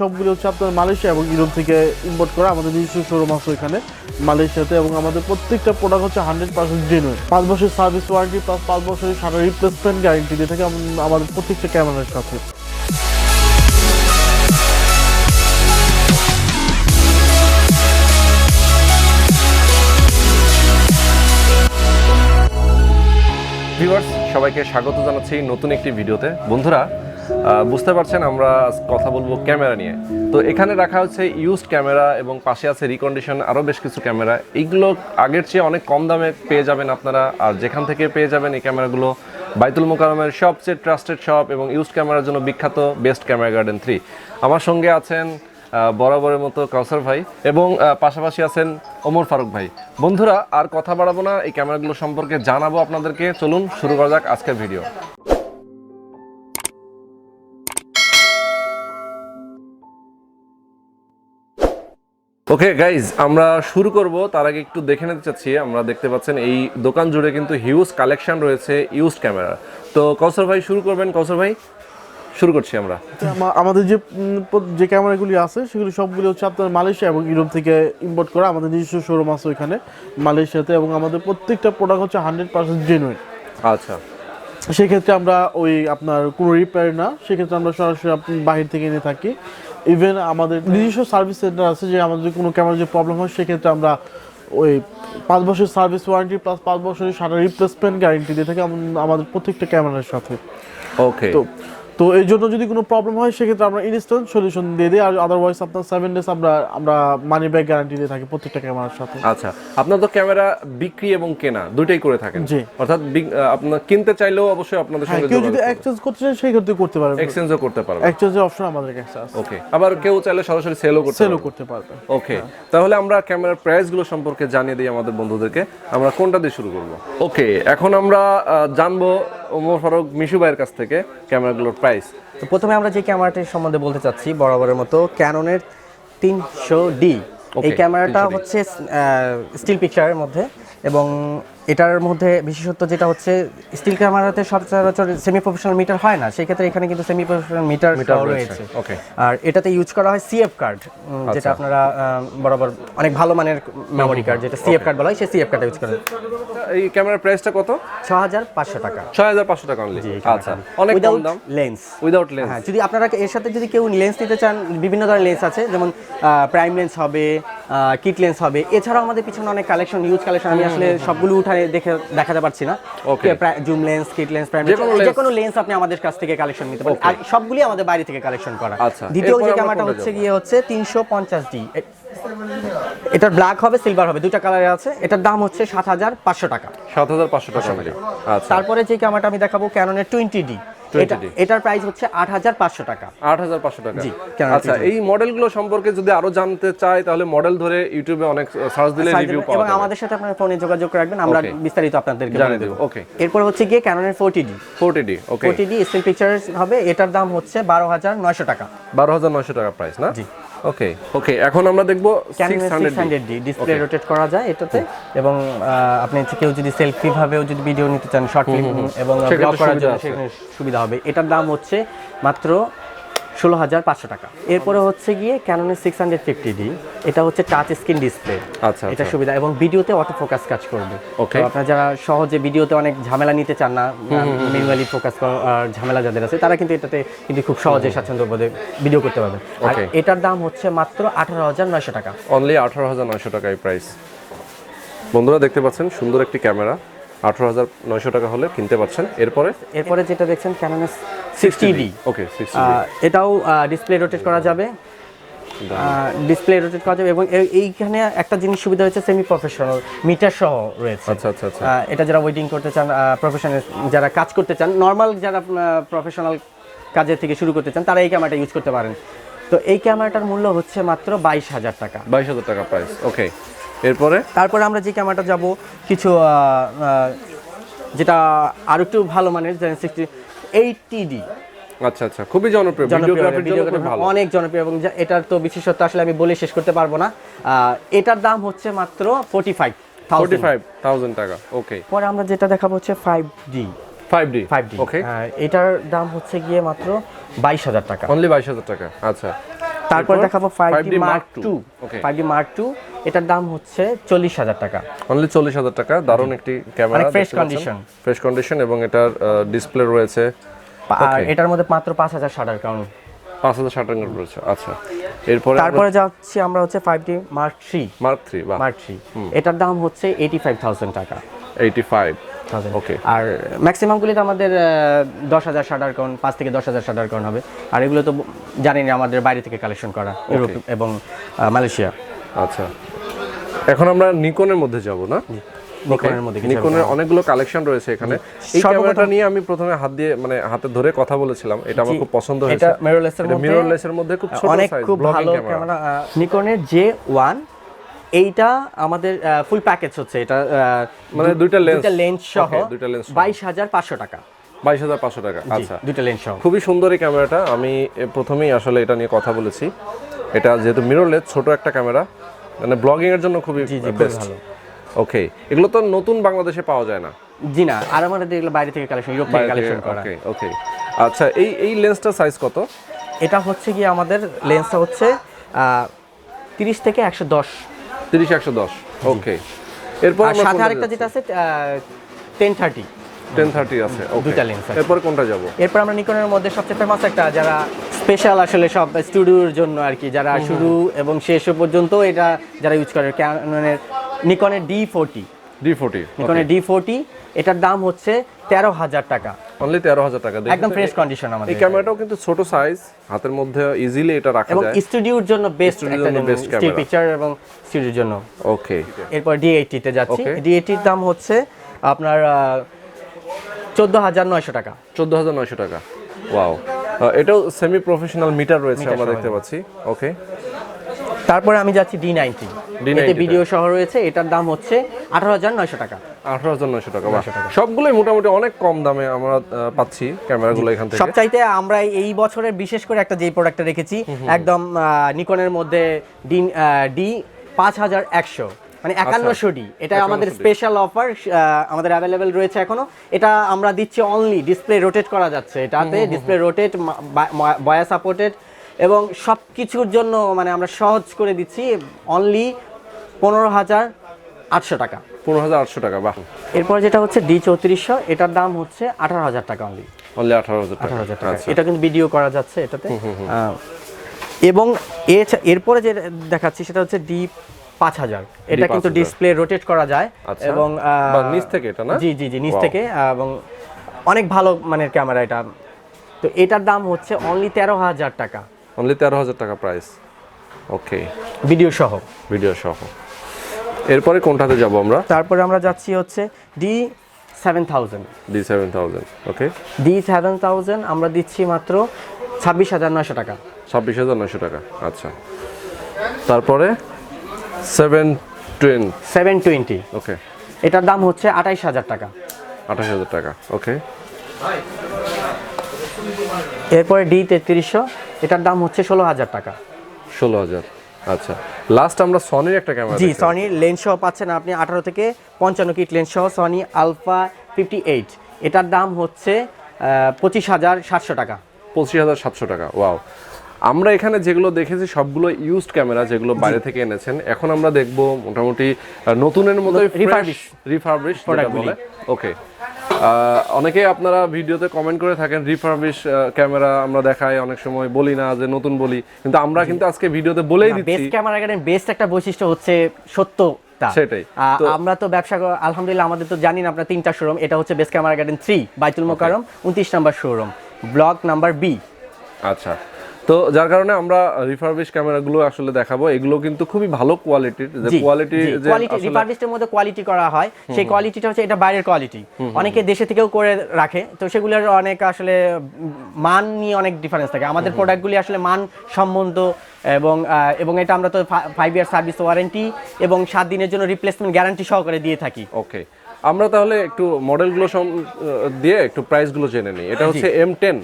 সবগুলো হচ্ছে আপনার মালয়েশিয়া এবং ইউরোপ থেকে ইম্পোর্ট করা। আমাদের নিজস্ব শোরুম আছে ওইখানে মালয়েশিয়াতে, এবং আমাদের প্রত্যেকটা প্রোডাক্ট হচ্ছে 100% জেনুইন। 5 বছরের সার্ভিস ওয়ারেন্টি প্লাস 5 বছরের শাটার রিপ্লেসমেন্ট গ্যারেন্টি দিয়ে থাকে আমাদের প্রত্যেকটা ক্যামেরার সাথে। ভিউয়ার্স, সবাইকে স্বাগত জানাচ্ছি নতুন একটি ভিডিওতে। বন্ধুরা, বুঝতে পারছেন আমরা কথা বলবো ক্যামেরা নিয়ে। তো এখানে রাখা হচ্ছে ইউজড ক্যামেরা এবং পাশে আছে রিকন্ডিশন আরও বেশ কিছু ক্যামেরা। এইগুলো আগের চেয়ে অনেক কম দামে পেয়ে যাবেন আপনারা, আর যেখান থেকে পেয়ে যাবেন এই ক্যামেরাগুলো বাইতুল মোকারমের সবচেয়ে ট্রাস্টেড শপ এবং ইউজড ক্যামেরার জন্য বিখ্যাত বেস্ট ক্যামেরা গার্ডেন 3। আমার সঙ্গে আছেন বরাবরের মতো কাউসার ভাই এবং পাশাপাশি আছেন ওমর ফারুক ভাই। বন্ধুরা, আর কথা বাড়াবো না, এই ক্যামেরাগুলো সম্পর্কে জানাবো আপনাদেরকে। চলুন শুরু করা যাক আজকের ভিডিও। ওকে গাইজ, আমরা শুরু করব। তার আগে একটু দেখে নিতে চাচ্ছি, আমরা দেখতে পাচ্ছেন এই দোকান জুড়ে কিন্তু হিউজ কালেকশন রয়েছে ইউজড ক্যামেরা। তো কাউসার ভাই শুরু করবেন। কাউসার ভাই, শুরু করছি আমরা। আমাদের যে ক্যামেরাগুলি আছে সেগুলি সবগুলো হচ্ছে আপনার মালয়েশিয়া এবং ইউরোপ থেকে ইম্পোর্ট করা। আমাদের নিজস্ব শোরুম আছে ওইখানে মালয়েশিয়াতে, এবং আমাদের প্রত্যেকটা প্রোডাক্ট হচ্ছে 100% জেনুইন। আচ্ছা, সেক্ষেত্রে আমরা ওই আপনার কোনো রিপেয়ার না, সেক্ষেত্রে আমরা সরাসরি আপনি বাহির থেকে এনে থাকি। ইভেন আমাদের নিজস্ব সার্ভিস সেন্টার আছে, যে আমাদের কোনো ক্যামেরার যে প্রবলেম হয় সেক্ষেত্রে আমরা ওই 5 বছরের সার্ভিস ওয়ারেন্টি প্লাস 5 বছরের শাটার রিপ্লেসমেন্ট গ্যারেন্টি দিয়ে থাকি আমাদের প্রত্যেকটা ক্যামেরার সাথে। ওকে, তো এই জন্য যদি কোনো প্রবলেম হয় সেক্ষেত্রে আমরা ইনস্ট্যান্ট সলিউশন দিয়ে দিই, আর আদারওয়াইজ আপনার 7 ডেজ আমরা মানি ব্যাক গ্যারান্টি দিয়ে থাকি প্রত্যেকটা ক্যামেরার সাথে। আচ্ছা, আপনার তো ক্যামেরা বিক্রি এবং কেনা দুইটাই করে থাকেন। জি, অর্থাৎ আপনার কিনতে চাইলেও অবশ্যই আপনাদের সঙ্গে কেউ যদি এক্সচেঞ্জ করতে চায় সেই ক্ষেত্রে করতে পারবে, এক্সচেঞ্জও করতে পারবে, এক্সচেঞ্জের অপশন আমাদের কাছে আছে। ওকে, আবার কেউ চাইলে সরাসরি সেলও করতে পারবে। ওকে, তাহলে আমরা ক্যামেরার প্রাইসগুলো সম্পর্কে জানিয়ে দিই আমাদের বন্ধুদেরকে। আমরা কোনটা দিয়ে শুরু করব? ওকে, এখন আমরা জানবো ওমর ফারুক মিশু ভাইয়ের কাছ থেকে ক্যামেরাগুলোর প্রাইস। তো প্রথমে আমরা যে ক্যামেরাটির সম্বন্ধে বলতে চাচ্ছি, বরাবরের মতো ক্যাননের 300D। এই ক্যামেরাটা হচ্ছে স্টিল পিকচারের মধ্যে, এবং এটার মধ্যে বিশেষত্ব যেটা হচ্ছে স্টিল ক্যামেরাতে সচরাচর সেমি প্রফেশনাল মিটার হয় না, সেই ক্ষেত্রে এখানে কিন্তু সেমি প্রফেশনাল মিটার রয়েছে। ওকে, আর এটাতে ইউজ করা হয় সিএফ কার্ড, যেটা আপনারা বরাবর অনেক ভালো মানের মেমোরি কার্ড, যেটা সিএফ কার্ড বলা হয়, সেই সিএফ কার্ডটা ইউজ করেন। এই ক্যামেরার প্রাইসটা কত? 6500 টাকা। 6500 টাকা অনলি। আচ্ছা, অনেক কম দাম। Lens, without lens. হ্যাঁ, যদি আপনারা এর সাথে যদি কেউ লেন্স নিতে চান, বিভিন্ন ধরনের লেন্স আছে, যেমন প্রাইম লেন্স হবে, কিট লেন্স হবে। এছাড়াও আমাদের পিছনে অনেক কালেকশন, ইউজ কালেকশন, আমি আসলে সবগুলো উঠায় দেখাতে পারছি না। Okay, zoom lens, kit lens, prime lens, যে কোনো লেন্স আপনি আমাদের কাছ থেকে কালেকশন নিতে পারেন, আর সবগুলি আমাদের বাইরে থেকে কালেকশন করা। আচ্ছা, দ্বিতীয় যে ক্যামেরাটা হচ্ছে 350D। এটার ব্ল্যাক হবে, সিলভার হবে, দুটো কালারে আছে। এটার দাম হচ্ছে 7500 টাকা। 7500 টাকা। আচ্ছা, তারপরে যে ক্যামেরাটা আমি দেখাবো ক্যাননের 20D, এটার প্রাইস হচ্ছে 8500 টাকা। 8500 টাকা। জি। আচ্ছা, এই মডেলগুলো সম্পর্কে যদি আরো জানতে চাই তাহলে মডেল ধরে ইউটিউবে অনেক সার্চ দিলে রিভিউ পাওয়া যাবে, এবং আমাদের সাথে আপনারা ফোনে যোগাযোগ রাখবেন, আমরা বিস্তারিত আপনাদেরকে জানিয়ে দেব। ওকে, এরপর হচ্ছে গিয়ে ক্যাননের 40D। ওকে, 40D স্টিল পিকচার হবে। এটার দাম হচ্ছে 12900 টাকা। 12900 টাকা প্রাইস না? জি। ওকে, এখন আমরা দেখব 600D। ডিসপ্লে রোটেট করা যায় এটাতে, এবং আপনি কেউ যদি সেলফি ভাবেও যদি ভিডিও নিতে চান, শর্ট ফিল্ম এবং ব্লগ করার জন্য সেখানে সুবিধা হবে। এটার দাম হচ্ছে মাত্র 16500 টাকা। এরপরে হচ্ছে গিয়ে ক্যাননের 650D। এটা হচ্ছে টাচ স্ক্রিন ডিসপ্লে। আচ্ছা, এটা সুবিধা, এবং ভিডিওতে অটো ফোকাস কাজ করবে। ওকে, আপনারা যারা সহজে ভিডিওতে অনেক ঝামেলা নিতে চান না, ম্যানুয়ালি ফোকাস করার ঝামেলা যাদের আছে, তারা কিন্তু এটাতে কিন্তু খুব সহজে স্বাচ্ছন্দ্যবোধে ভিডিও করতে পারবেন। আর এটার দাম হচ্ছে মাত্র 18900 টাকা। অনলি 18900 টাকা এই প্রাইস। বন্ধুরা দেখতে পাচ্ছেন সুন্দর একটি ক্যামেরা, 18900 টাকা হলে কিনতে পাচ্ছেন। এরপরে যেটা দেখছেন ক্যাননের 60D। ওকে, 60D। এটাও ডিসপ্লে রোটেট করা যাবে, এবং এইখানে একটা জিনিস সুবিধা হচ্ছে সেমি প্রফেশনাল মিটার সহ রয়েছে। আচ্ছা, এটা যারা ওয়েডিং করতে চান, প্রফেশনাল যারা কাজ করতে চান, নর্মাল যারা প্রফেশনাল কাজের থেকে শুরু করতে চান, তারা এই ক্যামেরাটা ইউজ করতে পারেন। তো এই ক্যামেরাটার মূল্য হচ্ছে মাত্র 22000 টাকা। 22000 টাকা প্রাইস। ওকে, তারপরে আমরা যে ক্যামেরাটা যাব কিছু যেটা আর একটু ভালো মানের, 80D। আচ্ছা, খুবই জনপ্রিয়, ভিডিওগ্রাফির জন্য খুব ভালো, অনেক জনপ্রিয়, এবং এটার তো বিশেষত্ব আসলে আমি বলে শেষ করতে পারবো না। এটার দাম হচ্ছে মাত্র 45000 টাকা। ওকে, পরে আমরা যেটা দেখাবো হচ্ছে 5D। 5D। ওকে, এটার দাম হচ্ছে গিয়ে মাত্র 22000 টাকা। অনলি 22000 টাকা। আচ্ছা, তারপর দেখাবো 5D Mark II। ওকে 5D Mark II এটার দাম হচ্ছে 40,000 টাকা। অনলি 40,000 টাকা। দারুণ একটি camera, fresh condition, fresh condition, এবং এটার ডিসপ্লে রয়েছে। আর এটার মধ্যে মাত্র 5,000 শাটার কাউন্ট, 5,000 শাটার কাউন্ট রয়েছে। আচ্ছা, এরপরে তারপরে যাচ্ছি আমরা হচ্ছে 5D Mark III। বাহ, Mark III এটার দাম হচ্ছে 85,000 টাকা। 85,000 ওকে। আর ম্যাক্সিমাম গুলিতে আমাদের 10,000 শাটার কাউন্ট, 5 থেকে 10,000 শাটার কাউন্ট হবে। আর এগুলো তো জানেনই আমাদের বাইরে থেকে কালেকশন করা, ইউরোপ এবং মালয়েশিয়া। আচ্ছা, এখন আমরা নিকনের মধ্যে যাব না? নিকনের মধ্যে নিকনের অনেকগুলো কালেকশন রয়েছে এখানে। এই ক্যামেরাটা নিয়ে আমি প্রথমে হাতে ধরে কথা বলেছিলাম, এটা আমার খুব পছন্দ হয়েছে। এটা মিররলেসের মধ্যে খুব ছোট সাইজ, খুব ভালো ক্যামেরা। নিকনের J1 এইটা আমাদের ফুল প্যাকেজ হচ্ছে। এটা মানে দুইটা লেন্স সহ 22,500 টাকা। 22,500 টাকা। আচ্ছা, দুইটা লেন্স সহ খুবই সুন্দর এই ক্যামেরাটা। আমি প্রথমেই আসলে এটা নিয়ে কথা বলেছি। এটা যেহেতু মিররলেস, ছোট একটা ক্যামেরা, মানে ব্লগিং এর জন্য খুবই বেস্ট। ওকে, এগুলো তো নতুন বাংলাদেশে পাওয়া যায় না। জি না, আর আমাদের এগুলো বাইরে থেকে কালেকশন, ইউরোপ থেকে কালেকশন করা। ওকে। আচ্ছা, এই লেন্সটার সাইজ কত? এটা হচ্ছে কি আমাদের লেন্সটা হচ্ছে 30 থেকে 110। 30-110 ওকে। এরপর আমরা সাথে আরেকটা যেটা আছে 1030 আছে। ওকে, দুটো লেন্স আছে। এরপর কোনটা যাব? এরপর আমরা নিকনের মধ্যে সবচেয়ে ফেমাস একটা, যারা স্পেশাল আসলে সব স্টুডিওর জন্য আর কি, যারা শুরু এবং শেষ পর্যন্ত এটা যারা ইউজ করে, ক্যাননের নিকনের D40। নিকনের D40 এটার দাম হচ্ছে 13,000 টাকা। অনলি 13,000 টাকা। একদম ফ্রেশ কন্ডিশন আমাদের। এই ক্যামেরাটাও কিন্তু ছোট সাইজ, হাতের মধ্যে ইজিলি এটা রাখা যায়, এবং স্টুডিওর জন্য বেস্ট একটা স্টিল পিকচার এবং স্টুডিওর জন্য। ওকে। এরপর D80 তে যাচ্ছি। D80 এর দাম হচ্ছে আপনার 14,900 টাকা। 14,900 টাকা। ওয়াও, এটাও সেমি প্রফেশনাল মিটার রয়েছে আমরা দেখতে পাচ্ছি। ওকে, তারপরে আমি যাচ্ছি D90। এতে ভিডিও সহ রয়েছে। এটার দাম হচ্ছে 18,900 টাকা। 18,900 টাকা। সবগুলোই মোটামুটি অনেক কম দামে আমরা পাচ্ছি ক্যামেরাগুলো এখান থেকে। সবচাইতে আমরা এই বছরের বিশেষ করে একটা যে প্রোডাক্টটা রেখেছি, একদম নিকনের মধ্যে D5100, মানে 5100D। এটা আমাদের স্পেশাল অফার, আমাদের অ্যাভেলেবেল রয়েছে এখনো। এটা আমরা দিচ্ছি অনলি, ডিসপ্লে রোটেট করা যাচ্ছে এটাতে, ডিসপ্লে রোটেট, বয়া সাপোর্টেড, এবং সব কিছুর জন্য মানে আমরা সহজ করে দিচ্ছি অনলি 15,800 টাকা। 15,800 টাকা। বাহ। এরপর যেটা হচ্ছে D3400, এটার দাম হচ্ছে 18,000 টাকা অনলি। 18,000 টাকা। এটা কিন্তু ভিডিও করা যাচ্ছে এটাতে। এবং এরপরে যে দেখাচ্ছি সেটা হচ্ছে D5000। এটা কিন্তু ডিসপ্লে রোটেট করা যায় এবং নিচ থেকে এটা না? জি নিচ থেকে, এবং অনেক ভালো মানের ক্যামেরা এটা। তো এটার দাম হচ্ছে অনলি 13,000 টাকা। অনলি 13,000 টাকা প্রাইস। ওকে, ভিডিও সহ। এরপরে কোনটাতে যাব আমরা? তারপরে আমরা যাচ্ছি হচ্ছে D7000। ওকে, D7000 আমরা দিচ্ছি মাত্র 26,900 টাকা। 26,900 টাকা। আচ্ছা, তারপরে 720। ওকে, এটার দাম হচ্ছে 28,000 টাকা। 28,000 টাকা। ওকে, এরপরে D3300, এটার দাম হচ্ছে 16,000 টাকা। 16,000। আচ্ছা, লাস্ট আমরা সনির একটা ক্যামেরা, সনির লেন্স সহ পাচ্ছেন আপনি 18 থেকে 55 কিট লেন্স সহ, সনি আলফা 58। এটার দাম হচ্ছে 25,700 টাকা। 25,700 টাকা। ওয়াও, আমরা এখানে যেগুলো দেখেছি সবগুলো ইউজড ক্যামেরা, যেগুলো বাইরে থেকে এনেছেন। এখন আমরা দেখব মোটামুটি নতুনের মতো রিফারবিশ যেটা বলে। ওকে, অনেকে আপনারা ভিডিওতে কমেন্ট করে থাকেন রিফারবিশ ক্যামেরা আমরা দেখাই, অনেক সময় বলি না যে নতুন বলি, কিন্তু আমরা কিন্তু আজকে ভিডিওতে বলেই দিচ্ছি। বেস্ট ক্যামেরা গার্ডেন বেস্ট একটা বৈশিষ্ট্য হচ্ছে সত্যতা। সেটাই। আমরা তো ব্যবসা আলহামদুলিল্লাহ, আমাদের তো জানি না আপনার 3টা শোরুম। এটা হচ্ছে বেস্ট ক্যামেরা গার্ডেন 3 বাইতুল মোকাররম 29 নম্বর শোরুম, ব্লক নাম্বার B। আচ্ছা, তো যার কারণে আমরা রিফারবিশ ক্যামেরাগুলো আসলে দেখাবো। এগুলো কিন্তু খুবই ভালো কোয়ালিটির, যে কোয়ালিটি রিফারবিশের মধ্যে কোয়ালিটি করা হয়, সেই কোয়ালিটিটা হচ্ছে এটা বাইরের কোয়ালিটি। অনেকে দেশে থেকেও করে রাখে, তো সেগুলোর অনেক আসলে মান নিয়ে অনেক ডিফারেন্স থাকে। আমাদের প্রোডাক্টগুলি আসলে মান সম্বন্ধ, এবং এটা আমরা তো 5 ইয়ার সার্ভিস ওয়ারেন্টি এবং 7 দিনের জন্য রিপ্লেসমেন্ট গ্যারান্টি সহকারে দিয়ে থাকি। ওকে, আমরা তাহলে একটু মডেলগুলো দিয়ে একটু প্রাইসগুলো জেনে নিই। এটা হচ্ছে M10।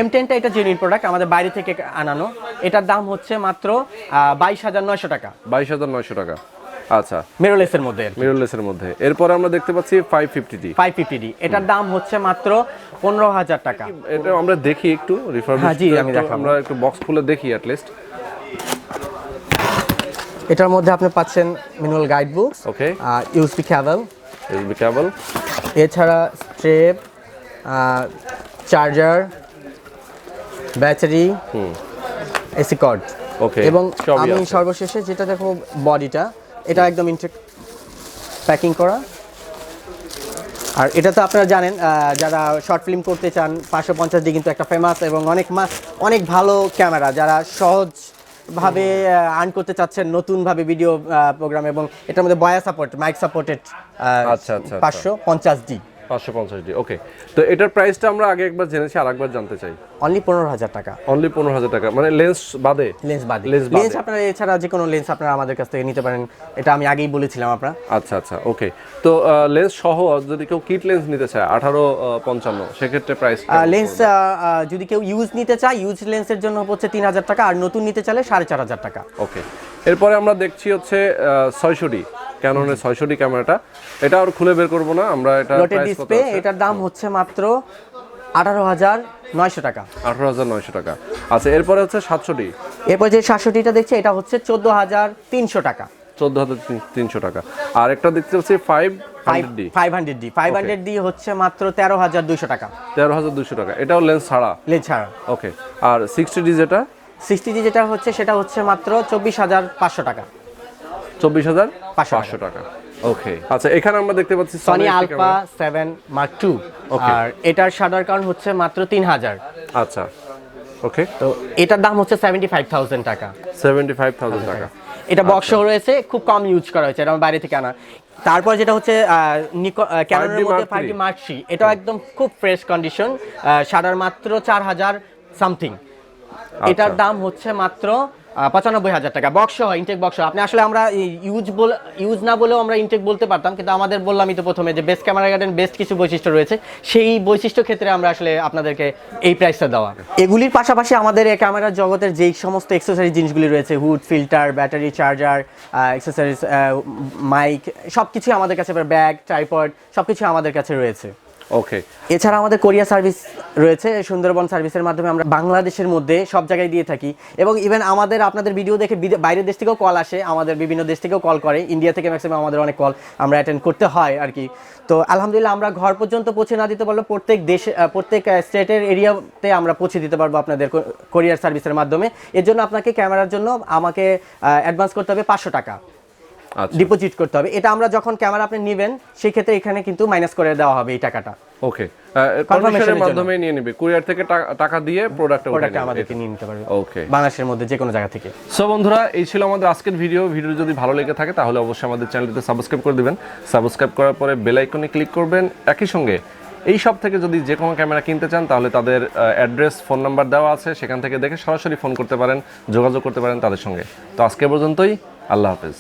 M10টা এটা জেনুইন প্রোডাক্ট, আমাদের বাইরে থেকে আনানো। এটার দাম হচ্ছে মাত্র 22,900 টাকা। 22,900 টাকা। আচ্ছা, মিররলেসের মধ্যে। মিররলেসের মধ্যে। এরপর আমরা দেখতে পাচ্ছি 550D। 550D এটার দাম হচ্ছে মাত্র 15,000 টাকা। এটা আমরা দেখি একটু হ্যাঁ জি, আমি দেখাবো। আমরা একটু বক্স খুলে দেখি অ্যাট লিস্ট। এটার মধ্যে আপনি পাচ্ছেন manual guide books, okay, USB cable, এছাড়া strap, charger, battery, AC cord. Okay, এবং আমি সর্বশেষে যেটা দেখো বডিটা, এটা একদম ইনটেক প্যাকিং করা। আর এটা তো আপনারা জানেন, যারা শর্ট ফিল্ম করতে চান 550D কিন্তু একটা ফেমাস এবং অনেক ভালো ক্যামেরা, যারা সহজভাবে আর্ন করতে চাচ্ছেন নতুনভাবে ভিডিও প্রোগ্রাম, এবং এটার মধ্যে বয়া সাপোর্ট, মাইক সাপোর্টেড। আচ্ছা, 550D। 550D, ওকে। তো এটার প্রাইসটা আমরা আগে একবার জেনেছি, আরেকবার জানতে চাই। অনলি 15,000 টাকা। অনলি 15,000 টাকা, মানে লেন্স বাদে? লেন্স আপনারা এছাড়া যে কোনো লেন্স আপনারা আমাদের কাছ থেকে নিতে পারেন, এটা আমি আগেই বলেছিলাম আপনারা। আচ্ছা, ওকে। তো লেন্স সহ যদি কেউ কিট লেন্স নিতে চায় 1855, সেক্ষেত্রে প্রাইস? লেন্স যদি কেউ ইউজ নিতে চায়, ইউজ লেন্সের জন্য হচ্ছে 3,000 টাকা, আর নতুন নিতে চাইলে 4,500 টাকা। ওকে। এরপরে আমরা দেখছি হচ্ছে 600D, ক্যাননের 600D ক্যামেরাটা। এটা আর খুলে বের করব না আমরা, এটা লোটেড ডিসপ্লে। এটার দাম হচ্ছে মাত্র 18,900 টাকা। 18,900 টাকা। আচ্ছা, এরপরে হচ্ছে 700D। এরপর যে 700Dটা দেখছি, এটা হচ্ছে 14,300 টাকা। 14,300 টাকা। আর একটা দেখতে পাচ্ছি 500D। 500D হচ্ছে মাত্র 13,200 টাকা। 13,200 টাকা, এটাও লেন্স ছাড়া? লেন্স ছাড়া। ওকে। আর 60D যেটা? 60D যেটা হচ্ছে, সেটা হচ্ছে মাত্র 24,500 টাকা। 24,500 টাকা। ওকে। আচ্ছা, এখানে আমরা দেখতে পাচ্ছি সনি আলফা 7 মার্ক 2, আর এটার শাটার কাউন্ট হচ্ছে মাত্র 3,000। আচ্ছা, ওকে। তো এটার দাম হচ্ছে 75,000 টাকা। 75,000 টাকা। এটা বক্স সহ রয়েছে, খুব কম ইউজ করা হয়েছে, এটা বাইরে থেকে আনা। তারপর যেটা হচ্ছে ক্যানোনের মধ্যে 5D মার্ক 3, এটাও একদম খুব ফ্রেশ কন্ডিশন, শাটার মাত্র 4,000 সামথিং। এটার দাম হচ্ছে মাত্র 95,000 টাকা, বক্স সহ, ইনটেক বক্স। আপনি আসলে আমরা ইউজ না বলেও আমরা ইনটেক বলতে পারতাম, কিন্তু আমাদের বললামই তো প্রথমে যে বেস্ট ক্যামেরা গার্ডেন বেস্ট কিছু বৈশিষ্ট্য রয়েছে, সেই বৈশিষ্ট্য ক্ষেত্রে আমরা আসলে আপনাদেরকে এই প্রাইসটা দেওয়া। এগুলির পাশাপাশি আমাদের এই ক্যামেরার জগতের যেই সমস্ত অ্যাক্সেসরি জিনিসগুলি রয়েছে, hood, filter, battery, charger, accessories, mic, সব কিছুই আমাদের কাছে, ব্যাগ, ট্রাইপড, সব কিছু আমাদের কাছে রয়েছে। ওকে। এছাড়া আমাদের কোরিয়া সার্ভিস রয়েছে, সুন্দরবন সার্ভিসের মাধ্যমে আমরা বাংলাদেশের মধ্যে সব জায়গায় দিয়ে থাকি। এবং ইভেন আপনাদের ভিডিও দেখে বাইরের দেশ থেকেও কল আসে, আমাদের বিভিন্ন দেশ থেকেও কল করে, ইন্ডিয়া থেকে ম্যাক্সিমাম আমাদের অনেক কল আমরা অ্যাটেন্ড করতে হয় আর কি। তো আলহামদুলিল্লাহ, আমরা ঘর পর্যন্ত পৌঁছে না দিতে পারলেও প্রত্যেক স্টেটের এরিয়াতে আমরা পৌঁছে দিতে পারবো আপনাদের কোরিয়ার সার্ভিসের মাধ্যমে। এর জন্য আপনাকে ক্যামেরার জন্য আমাকে অ্যাডভান্স করতে হবে 500 টাকা, ডিপোজিট করতে হবে। এটা আমরা যখন ক্যামেরা আপনি নেবেন, সেই ক্ষেত্রে এখানে কিন্তু মাইনাস করে দেওয়া হবে এই টাকাটা। ওকে। কনফার্মেশনের মাধ্যমে নিয়ে নেবে, কুরিয়ার থেকে টাকা দিয়ে প্রোডাক্ট আমাদেরকে নিয়ে নিতে পারবে। ওকে, বাংলাদেশের মধ্যে যে কোনো জায়গা থেকে। সো বন্ধুরা, এই ছিল আমাদের আজকের ভিডিও যদি ভালো লেগে থাকে তাহলে অবশ্যই আমাদের চ্যানেলটিতে সাবস্ক্রাইব করে দিবেন। সাবস্ক্রাইব করার পরে বেল আইকনে ক্লিক করবেন। একই সঙ্গে এই সব থেকে যদি যে কোনো ক্যামেরা কিনতে চান, তাহলে তাদের অ্যাড্রেস, ফোন নাম্বার দেওয়া আছে, সেখান থেকে দেখে সরাসরি ফোন করতে পারেন, যোগাযোগ করতে পারেন তাদের সঙ্গে। তো আজকে পর্যন্তই, আল্লাহ হাফেজ।